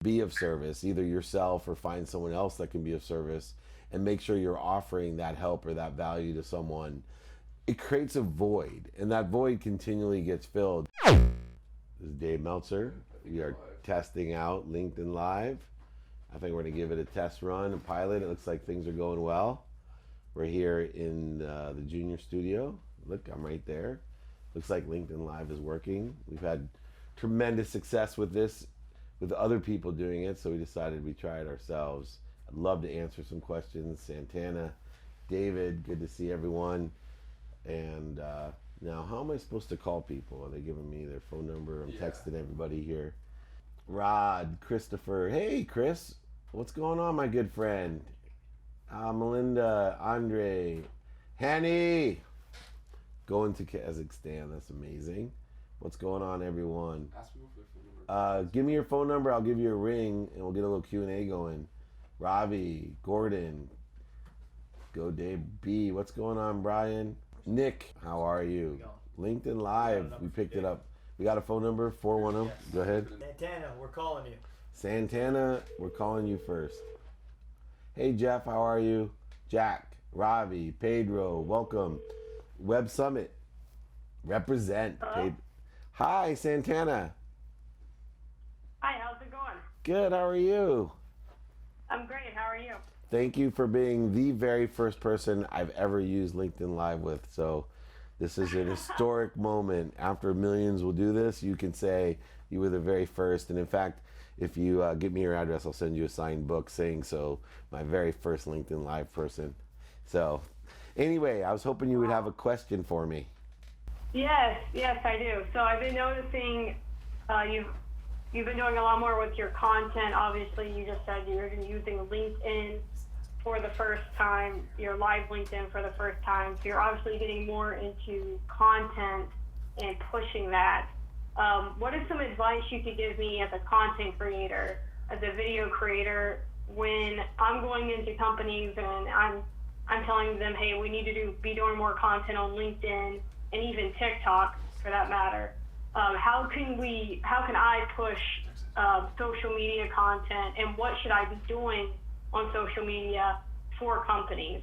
be of service, either yourself or find someone else that can be of service, and make sure you're offering that help or that value to someone, it creates a void, and that void continually gets filled. This is Dave Meltzer. We are testing out LinkedIn Live. I think we're going to give it a test run, a pilot. It looks like things are going well. We're here in the junior studio. Look, I'm right there. Looks like LinkedIn Live is working. We've had tremendous success with this, with other people doing it, so we decided we'd try it ourselves. I'd love to answer some questions. Santana, David, good to see everyone. And now, how am I supposed to call people? Are they giving me their phone number? I'm texting everybody here. Rod, Christopher. Hey, Chris. What's going on, my good friend? Melinda, Andre, Henny. Going to Kazakhstan. That's amazing. What's going on, everyone? Ask me for your phone number. Give me your phone number. I'll give you a ring, and we'll get a little Q&A going. Ravi, Gordon, Go Dave B. What's going on, Brian? Nick, how are you? LinkedIn Live, we picked it up. We got a phone number, 410. Yes. Go ahead. Santana, we're calling you. Santana, we're calling you first. Hey, Jeff, how are you? Jack, Ravi, Pedro, welcome. Web Summit, represent. Hi, Santana. Hi, how's it going? Good, how are you? I'm great, how are you? Thank you for being the very first person I've ever used LinkedIn Live with. So this is an historic moment. After millions will do this, you can say you were the very first. And in fact, if you give me your address, I'll send you a signed book saying so, my very first LinkedIn Live person. So anyway, I was hoping you would have a question for me. Yes, I do. So I've been noticing you've been doing a lot more with your content. Obviously, you just said you're using LinkedIn for the first time, your live LinkedIn for the first time. So you're obviously getting more into content and pushing that. What is some advice you could give me as a content creator, as a video creator, when I'm going into companies and I'm telling them, hey, we need to be doing more content on LinkedIn and even TikTok for that matter. How can I push social media content, and what should I be doing on social media for companies?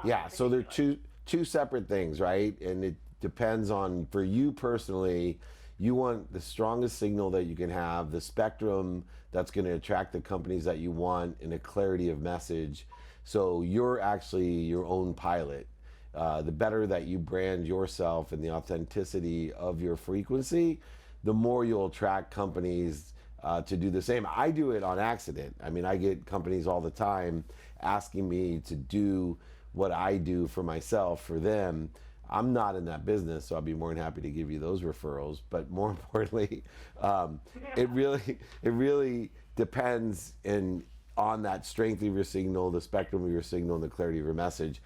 Yeah, so they're two separate things, right? And it depends on, for you personally, you want the strongest signal that you can have, the spectrum that's going to attract the companies that you want, and a clarity of message. So you're actually your own pilot. The better that you brand yourself and the authenticity of your frequency, the more you'll attract companies to do the same. I do it on accident. I mean, I get companies all the time asking me to do what I do for myself, for them. I'm not in that business, so I'll be more than happy to give you those referrals. But more importantly, it really depends on that strength of your signal, the spectrum of your signal, and the clarity of your message.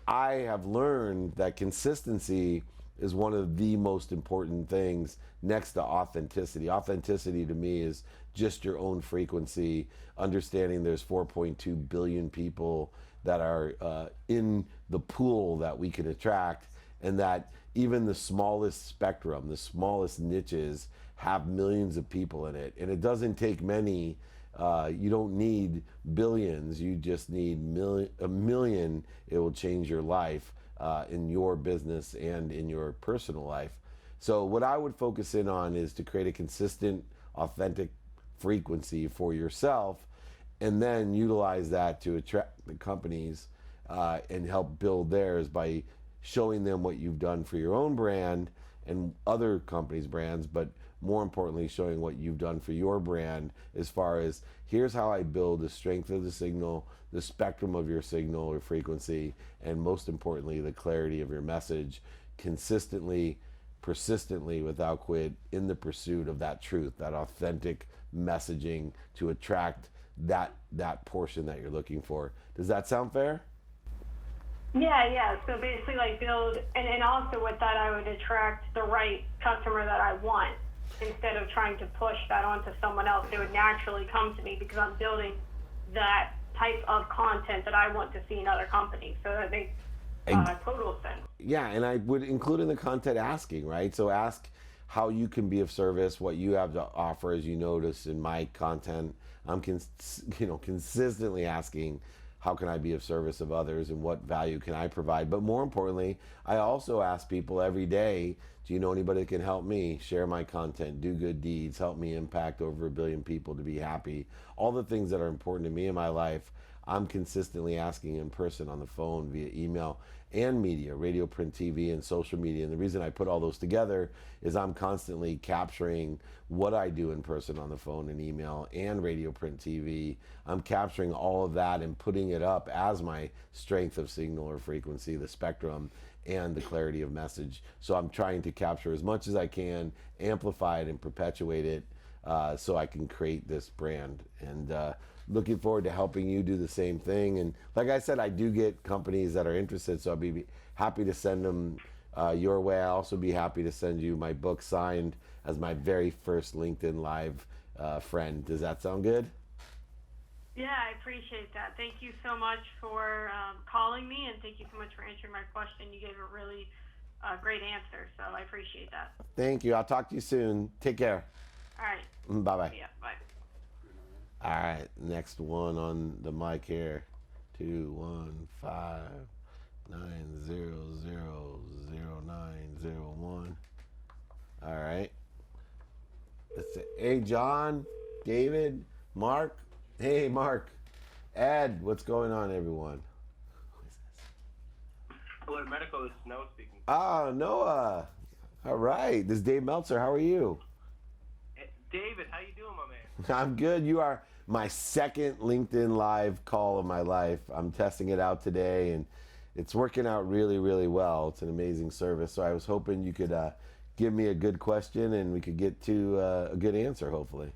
I have learned that consistency is one of the most important things next to authenticity. Authenticity to me is just your own frequency, understanding there's 4.2 billion people that are in the pool that we can attract, and that even the smallest spectrum, the smallest niches have millions of people in it. And it doesn't take many. You don't need billions, you just need a million. It will change your life in your business and in your personal life. So what I would focus in on is to create a consistent, authentic frequency for yourself, and then utilize that to attract the companies and help build theirs by showing them what you've done for your own brand and other companies' brands, but more importantly, showing what you've done for your brand as far as, here's how I build the strength of the signal, the spectrum of your signal or frequency, and most importantly, the clarity of your message, consistently, persistently, without quit, in the pursuit of that truth, that authentic messaging to attract that portion that you're looking for. Does that sound fair? Yeah. So basically, like, build, and also with that, I would attract the right customer that I want. Instead of trying to push that onto someone else, they would naturally come to me because I'm building that type of content that I want to see in other companies. So that makes total sense. Yeah, and I would include in the content asking, right? So ask, how you can be of service, what you have to offer. As you notice in my content, I'm consistently asking, how can I be of service of others and what value can I provide? But more importantly, I also ask people every day, do you know anybody that can help me share my content, do good deeds, help me impact over 1 billion people to be happy? All the things that are important to me in my life, I'm consistently asking in person, on the phone, via email, and media, radio, print, TV, and social media. And the reason I put all those together is I'm constantly capturing what I do in person, on the phone and email and radio, print, TV. I'm capturing all of that and putting it up as my strength of signal or frequency, the spectrum, and the clarity of message. So I'm trying to capture as much as I can, amplify it and perpetuate it, so I can create this brand. And looking forward to helping you do the same thing. And like I said, I do get companies that are interested, so I'll be happy to send them your way. I'll also be happy to send you my book signed as my very first LinkedIn Live friend. Does that sound good? Yeah, I appreciate that. Thank you so much for calling me, and thank you so much for answering my question. You gave a really great answer, so I appreciate that. Thank you. I'll talk to you soon. Take care. All right. Bye-bye. Yeah, bye. All right, next one on the mic here. 215-900-0901. All right. Let's see. Hey, John, David, Mark. Hey, Mark. Ed, what's going on, everyone? Hello, Medical. This is Noah speaking. Ah, Noah. All right. This is Dave Meltzer. How are you? Hey, David, how you doing, my man? I'm good. You are my second LinkedIn Live call of my life. I'm testing it out today, and it's working out really, really well. It's an amazing service. So I was hoping you could give me a good question, and we could get to a good answer, hopefully.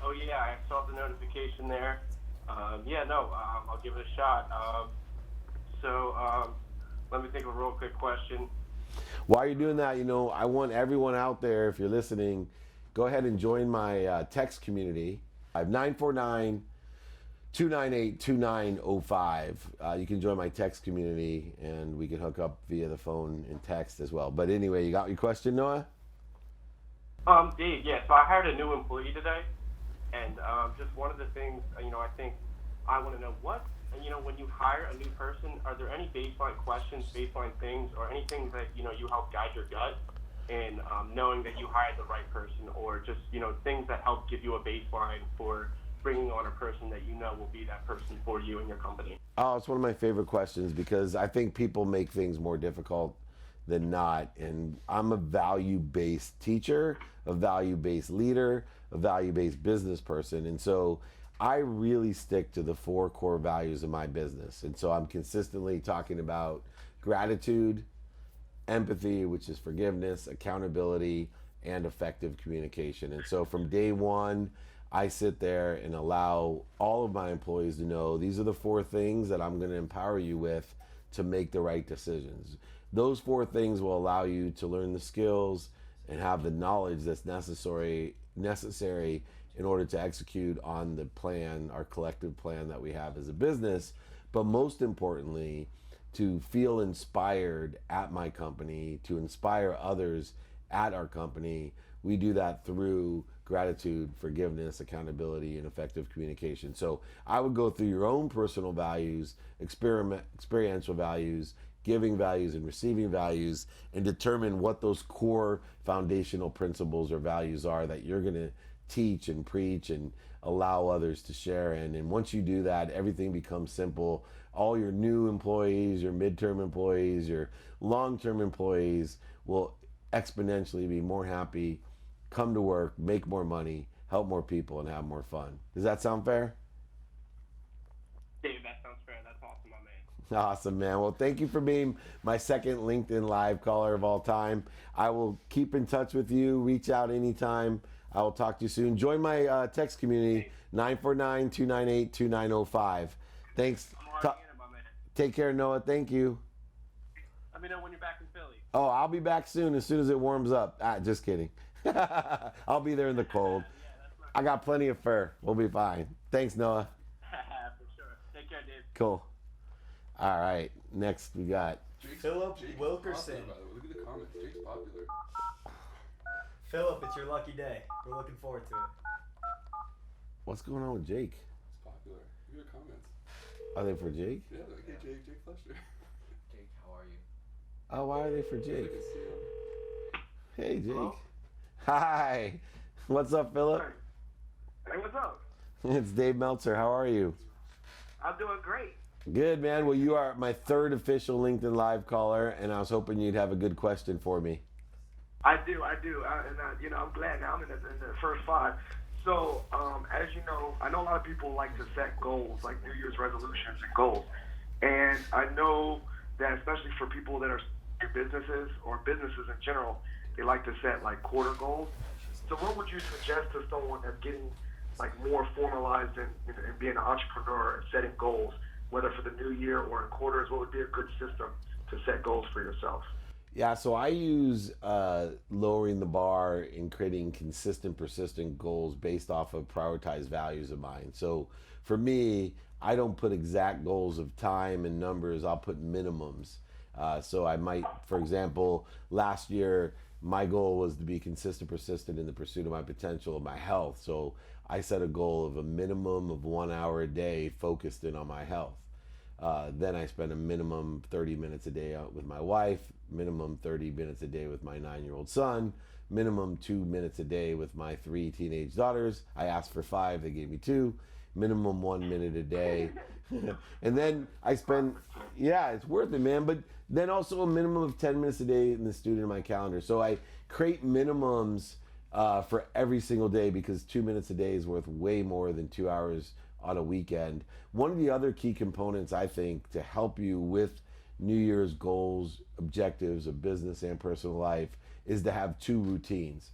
Oh, yeah, I saw the notification there. I'll give it a shot. Let me think of a real quick question. While you're doing that, I want everyone out there, if you're listening, go ahead and join my text community. I have 949-298-2905. You can join my text community, and we can hook up via the phone and text as well. But anyway, you got your question, Noah? Dave, yeah, so I hired a new employee today, and just one of the things, I think I want to know when you hire a new person, are there any baseline questions, baseline things, or anything that, you help guide your gut in knowing that you hired the right person, or just, things that help give you a baseline for bringing on a person that will be that person for you and your company? Oh, it's one of my favorite questions, because I think people make things more difficult than not. And I'm a value-based teacher, a value-based leader, a value-based business person. And so I really stick to the 4 core values of my business. And so I'm consistently talking about gratitude, empathy, which is forgiveness, accountability, and effective communication. And so from day one, I sit there and allow all of my employees to know these are the 4 things that I'm going to empower you with to make the right decisions. Those 4 things will allow you to learn the skills and have the knowledge that's necessary in order to execute on the plan, our collective plan that we have as a business. But most importantly, to feel inspired at my company, to inspire others at our company. We do that through gratitude, forgiveness, accountability, and effective communication. So I would go through your own personal values, experiential values, giving values, and receiving values, and determine what those core foundational principles or values are that you're going to teach and preach and allow others to share in. And once you do that, everything becomes simple. All your new employees, your midterm employees, your long-term employees will exponentially be more happy, come to work, make more money, help more people, and have more fun. Does that sound fair? Dave, that sounds fair. That's awesome, my man. Awesome, man. Well, thank you for being my second LinkedIn Live caller of all time. I will keep in touch with you. Reach out anytime. I will talk to you soon. Join my text community, 949-298-2905. Thanks. I'm already in it, my man. Take care, Noah. Thank you. Let me know when you're back in Philly. Oh, I'll be back soon as it warms up. Just kidding. I'll be there in the cold. I got plenty of fur. We'll be fine. Thanks, Noah. For sure. Take care, Dave. Cool. All right. Next, we got Philip Wilkerson. Popular, by the way. Look at the comments. Jake's popular. Philip, it's your lucky day. We're looking forward to it. What's going on with Jake? It's popular. Look at your comments. Are they for Jake? Yeah, like, hey, Jake Fletcher. Jake, how are you? Oh, why are they for Jake? Good to see you. Hey, Jake. Hello? Hi. What's up, Philip? Hey, what's up? It's Dave Meltzer. How are you? I'm doing great. Good, man. Well, you are my third official LinkedIn Live caller, and I was hoping you'd have a good question for me. I do. I'm glad now I'm in the first 5. So, as you know, I know a lot of people like to set goals, like New Year's resolutions and goals. And I know that especially for people that are businesses or businesses in general, they like to set like quarter goals. So what would you suggest to someone that's getting like more formalized in being an entrepreneur and setting goals, whether for the new year or in quarters? What would be a good system to set goals for yourself? Yeah, so I use lowering the bar in creating consistent, persistent goals based off of prioritized values of mine. So for me, I don't put exact goals of time and numbers. I'll put minimums. So I might, for example, last year, my goal was to be consistent, persistent in the pursuit of my potential of my health. So I set a goal of a minimum of 1 hour a day focused in on my health. Then I spend a minimum 30 minutes a day out with my wife, minimum 30 minutes a day with my 9-year-old son, minimum 2 minutes a day with my 3 teenage daughters. I asked for 5, they gave me 2, minimum 1 minute a day. And then I spend, yeah, it's worth it, man. But then also a minimum of 10 minutes a day in the studio in my calendar. So I create minimums for every single day because 2 minutes a day is worth way more than 2 hours on a weekend. One of the other key components, I think, to help you with New Year's goals, objectives of business and personal life is to have 2 routines.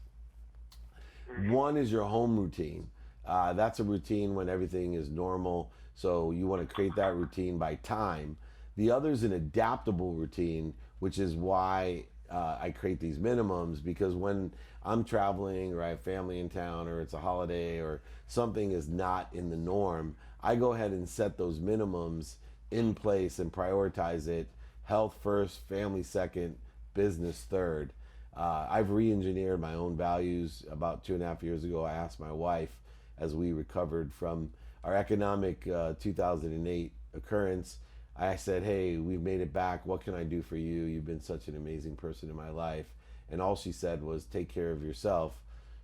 One is your home routine. That's a routine when everything is normal. So you want to create that routine by time. The other is an adaptable routine, which is why I create these minimums, because when I'm traveling or I have family in town or it's a holiday or something is not in the norm, I go ahead and set those minimums in place and prioritize it. Health first, family second, business third. I've re-engineered my own values. About 2.5 years ago, I asked my wife, as we recovered from our economic 2008 occurrence, I said, hey, we've made it back. What can I do for you? You've been such an amazing person in my life. And all she said was, take care of yourself,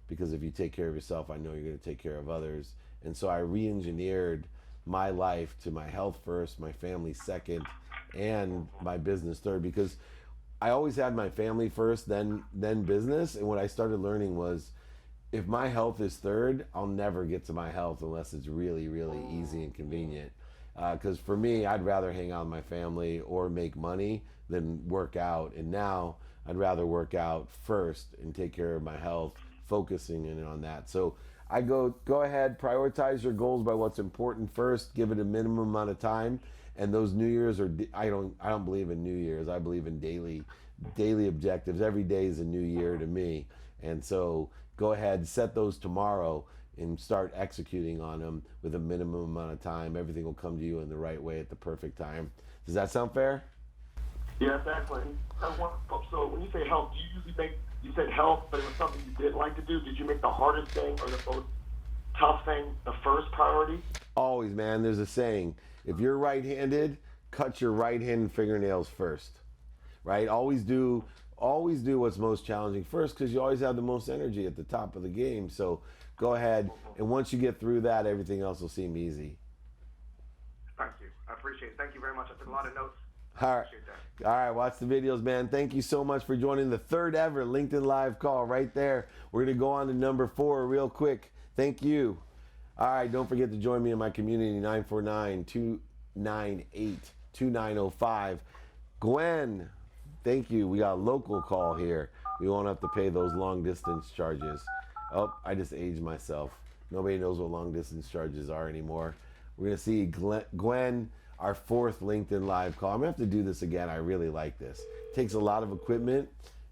because if you take care of yourself, I know you're going to take care of others. And so I re-engineered my life to my health first, my family second, and my business third, because I always had my family first, then business. And what I started learning was, if my health is third, I'll never get to my health unless it's really, really easy and convenient. Because for me, I'd rather hang out with my family or make money than work out. And now I'd rather work out first and take care of my health, focusing in on that. So I go ahead, prioritize your goals by what's important first, give it a minimum amount of time. And those New Year's I don't believe in New Year's. I believe in daily objectives. Every day is a new year to me. And so go ahead, set those tomorrow and start executing on them with a minimum amount of time. Everything will come to you in the right way at the perfect time. Does that sound fair? Yeah, exactly. So when you say health, do you usually you said health, but it was something you did like to do? Did you make the hardest thing or the most tough thing the first priority? Always, man. There's a saying, if you're right-handed, cut your right-hand fingernails first, right? Always do what's most challenging first, because you always have the most energy at the top of the game. So go ahead, and once you get through that, everything else will seem easy. Thank you. I appreciate it. Thank you very much. I took a lot of notes. All right. All right, watch the videos, man. Thank you so much for joining the third ever LinkedIn Live call right there. We're going to go on to number 4 real quick. Thank you. All right, don't forget to join me in my community, 949-298-2905. Gwen, thank you. We got a local call here. We won't have to pay those long distance charges. Oh, I just aged myself. Nobody knows what long distance charges are anymore. We're going to see Gwen, our 4th LinkedIn Live call. I'm going to have to do this again. I really like this. It takes a lot of equipment,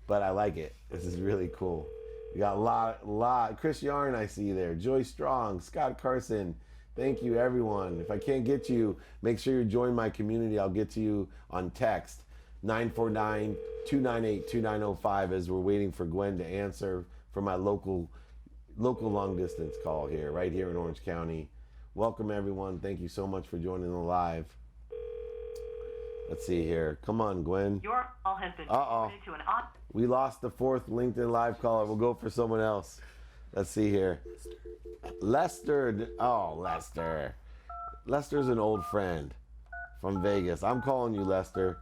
but I like it. This is really cool. We got a lot. Chris Yarn, I see there. Joy Strong, Scott Carson. Thank you, everyone. If I can't get to you, make sure you join my community. I'll get to you on text, 949-298-2905, as we're waiting for Gwen to answer for my local long distance call here, right here in Orange County. Welcome everyone. Thank you so much for joining the live. Let's see here. Come on, Gwen. Your call has been Uh-oh. forwarded to an We lost the fourth LinkedIn live caller. We'll go for someone else. Let's see here. Lester. Oh, Lester. Lester's an old friend from Vegas. I'm calling you, Lester.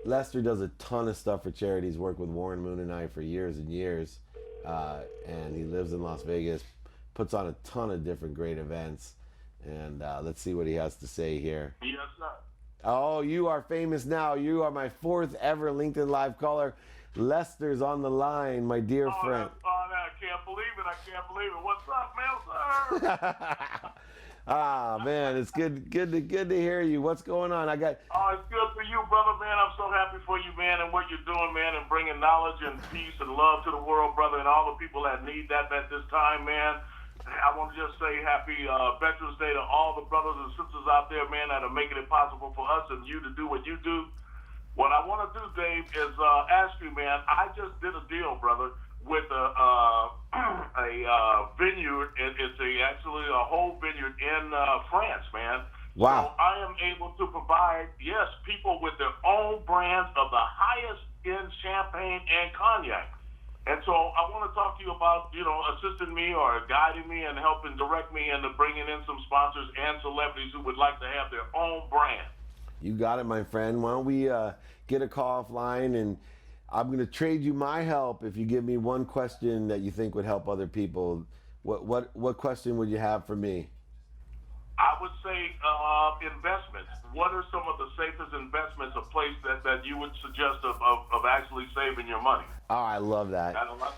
Lester does a ton of stuff for charities, worked with Warren Moon and I for years and years. And he lives in Las Vegas, puts on a ton of different great events. And let's see what he has to say here. Yes, sir. Oh, you are famous now. You are my fourth ever LinkedIn live caller. Lester's on the line, my dear friend. I can't believe it. I can't believe it. What's up, Meltzer? Man, it's good to hear you. What's going on? Oh, it's good for you, brother, man. I'm so happy for you, man, and what you're doing, man, and bringing knowledge and peace and love to the world, brother, and all the people that need that at this time, man. I want to just say happy Veterans Day to all the brothers and sisters out there, man, that are making it possible for us and you to do what you do. What I want to do, Dave, is ask you, man, I just did a deal, brother, with a vineyard. It's actually a whole vineyard in France, man. Wow. So I am able to provide, yes, people with their own brands of the highest in champagne and cognac. And so I want to talk to you about, assisting me or guiding me and helping direct me into bringing in some sponsors and celebrities who would like to have their own brand. You got it, my friend. Why don't we get a call offline, and I'm going to trade you my help if you give me one question that you think would help other people. What question would you have for me? I would say investments. What are some of the safest investments, a place that you would suggest of actually saving your money? Oh, I love that. I don't know.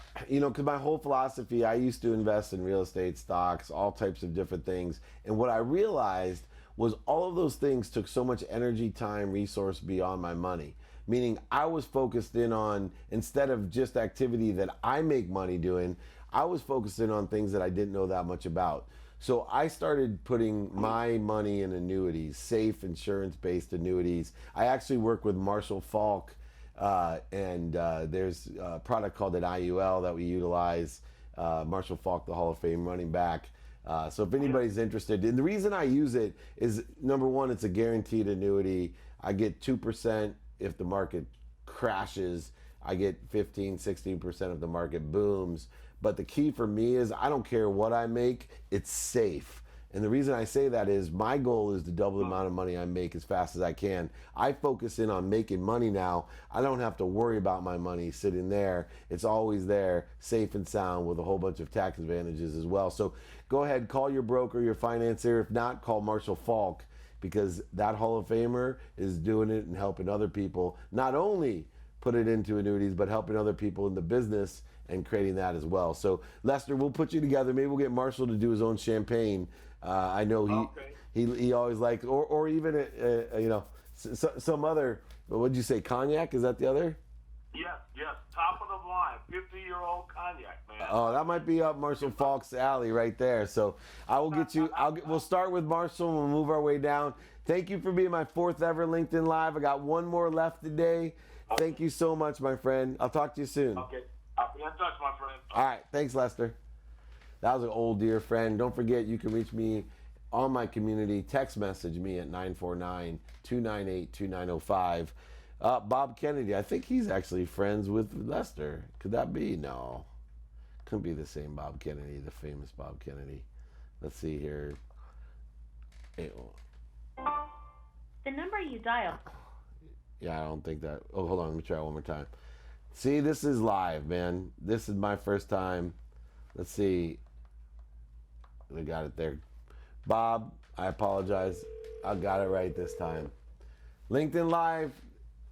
Because my whole philosophy, I used to invest in real estate, stocks, all types of different things. And what I realized was all of those things took so much energy, time, resource beyond my money. Meaning I was focused in on, instead of just activity that I make money doing, I was focused in on things that I didn't know that much about. So I started putting my money in annuities, safe insurance-based annuities. I actually work with Marshall Falk, and there's a product called an IUL that we utilize. Marshall Falk, the Hall of Fame running back. So if anybody's interested, and the reason I use it is, number one, it's a guaranteed annuity. I get 2% if the market crashes. I get 15, 16% if the market booms. But the key for me is I don't care what I make, it's safe. And the reason I say that is my goal is to double the amount of money I make as fast as I can. I focus in on making money now. I don't have to worry about my money sitting there. It's always there, safe and sound, with a whole bunch of tax advantages as well. So go ahead, call your broker, your financier. If not, call Marshall Falk, because that Hall of Famer is doing it and helping other people not only put it into annuities, but helping other people in the business and creating that as well. So Lester, we'll put you together. Maybe we'll get Marshall to do his own champagne. I know he always likes, or even some other. What'd you say? Cognac? Is that the other? Yes, top of the line, 50-year-old cognac, man. Oh, that might be up Marshall Falk's alley right there. So I will get you. We'll start with Marshall and we'll move our way down. Thank you for being my fourth ever LinkedIn Live. I got one more left today. Thank you so much, my friend. I'll talk to you soon. Okay, I'll be in touch, my friend. All right, thanks, Lester. That was an old dear friend. Don't forget, you can reach me on my community. Text message me at 949-298-2905. Bob Kennedy, I think he's actually friends with Lester. Could that be? No. Couldn't be the same Bob Kennedy, the famous Bob Kennedy. Let's see here. The number you dialed. Yeah, I don't think that. Oh, hold on. Let me try one more time. See, this is live, man. This is my first time. Let's see. We got it there. Bob, I apologize. I got it right this time. LinkedIn Live.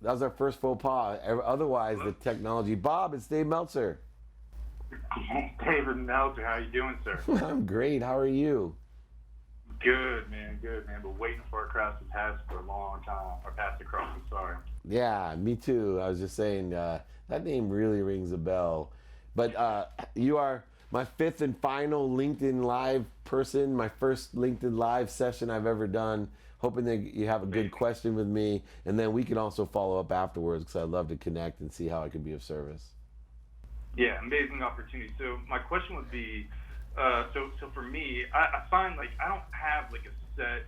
That was our first faux pas. Otherwise, the technology. Bob, it's Dave Meltzer. David Meltzer, how you doing, sir? I'm great. How are you? Good, man. But waiting for a cross to pass for a long time. Or pass across, I'm sorry. Yeah, me too. I was just saying, that name really rings a bell. But you are my fifth and final LinkedIn Live person, my first LinkedIn Live session I've ever done. hoping that you have a good question with me, and then we can also follow up afterwards because I'd love to connect and see how I can be of service. Yeah, amazing opportunity. So my question would be, so for me, I find like I don't have like a set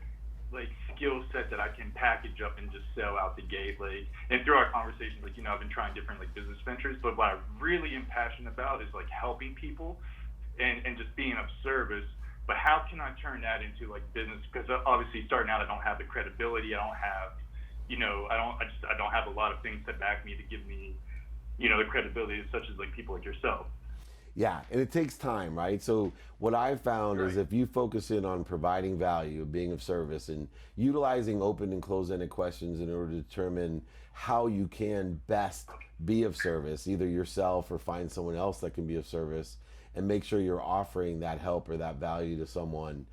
like skill set that I can package up and just sell out the gate. Like, and through our conversations, like, you know, I've been trying different like business ventures, but what I really am passionate about is like helping people and just being of service. But how can I turn that into like business? Because obviously starting out, I don't have the credibility. I don't have, you know, I don't have a lot of things to back me to give me, you know, the credibility such as like people like yourself. Yeah, and it takes time, right? So what I've found is Right. if you focus in on providing value, being of service, and utilizing open and closed-ended questions in order to determine how you can best be of service, either yourself or find someone else that can be of service, and make sure you're offering that help or that value to someone,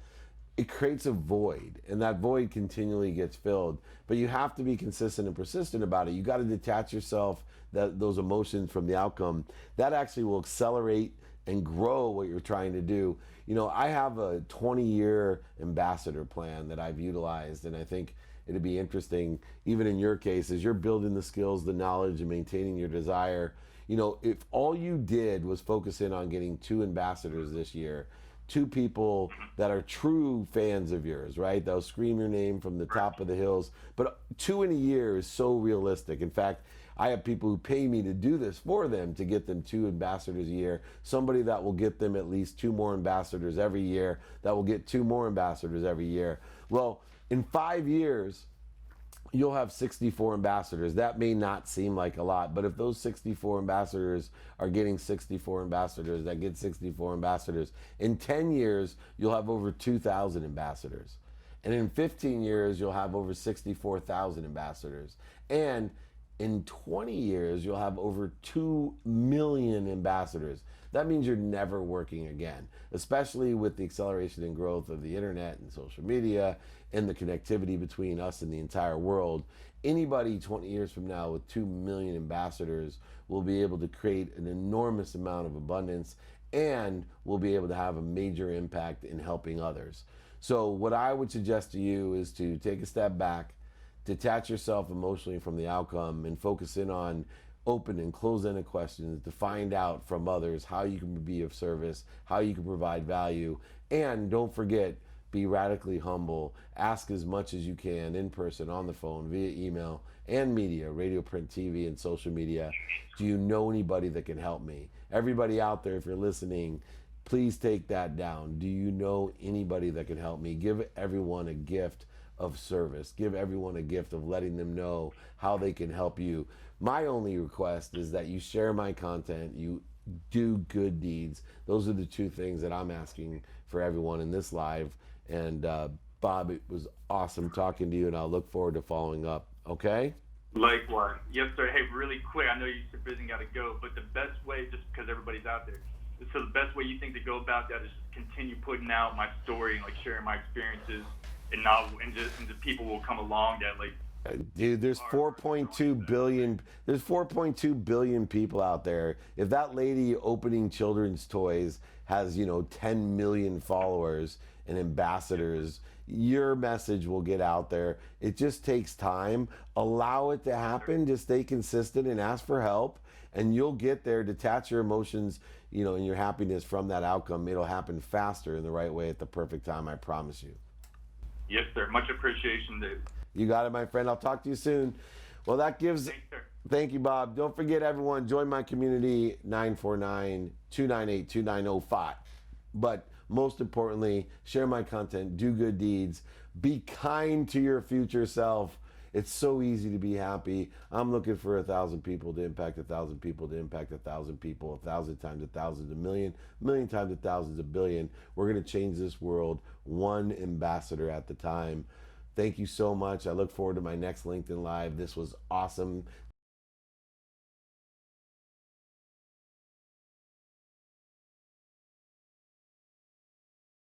it creates a void, and that void continually gets filled. But you have to be consistent and persistent about it. You got to detach yourself, those emotions from the outcome. That actually will accelerate and grow what you're trying to do. You know, I have a 20-year ambassador plan that I've utilized, and I think it'd be interesting, even in your case, as you're building the skills, the knowledge, and maintaining your desire. You know, if all you did was focus in on getting 2 ambassadors this year, 2 people that are true fans of yours, right? They'll scream your name from the top of the hills. But 2 in a year is so realistic. In fact, I have people who pay me to do this for them, to get them 2 ambassadors a year. Somebody that will get them at least 2 more ambassadors every year, that will get 2 more ambassadors every year. Well, in 5 years, you'll have 64 ambassadors. That may not seem like a lot, but if those 64 ambassadors are getting 64 ambassadors that get 64 ambassadors, in 10 years, you'll have over 2,000 ambassadors. And in 15 years, you'll have over 64,000 ambassadors. And in 20 years, you'll have over 2 million ambassadors. That means you're never working again, especially with the acceleration and growth of the internet and social media and the connectivity between us and the entire world. Anybody 20 years from now with 2 million ambassadors will be able to create an enormous amount of abundance and will be able to have a major impact in helping others. So what I would suggest to you is to take a step back, detach yourself emotionally from the outcome, and focus in on open and closed-ended questions to find out from others how you can be of service, how you can provide value, and don't forget, be radically humble. Ask as much as you can in person, on the phone, via email, and media, radio, print, TV, and social media. Do you know anybody that can help me? Everybody out there, if you're listening, please take that down. Do you know anybody that can help me? Give everyone a gift of service. Give everyone a gift of letting them know how they can help you. My only request is that you share my content, you do good deeds. Those are the 2 things that I'm asking for everyone in this live. And Bob, it was awesome talking to you, and I'll look forward to following up. Okay? Likewise. Yes, sir. Hey, really quick, I know you're super busy and got to go, but the best way, just because everybody's out there, so the best way you think to go about that is just continue putting out my story and like sharing my experiences, and just people will come along that like. Dude, there's 4.2 billion. There's 4.2 billion people out there. If that lady opening children's toys has, 10 million followers and ambassadors, your message will get out there. It just takes time. Allow it to happen. Just stay consistent and ask for help, and you'll get there. Detach your emotions, and your happiness from that outcome. It'll happen faster in the right way at the perfect time. I promise you. Yes, sir. Much appreciation, Dave. You got it, my friend. I'll talk to you soon. Well, that gives... Thanks, sir. Thank you, Bob. Don't forget, everyone, join my community, 949-298-2905. But most importantly, share my content, do good deeds, be kind to your future self. It's so easy to be happy. I'm looking for 1,000 people to impact 1,000 people to impact 1,000 people, 1,000 times 1,000 a million, million times 1,000 a billion. We're going to change this world one ambassador at the time. Thank you so much. I look forward to my next LinkedIn Live. This was awesome.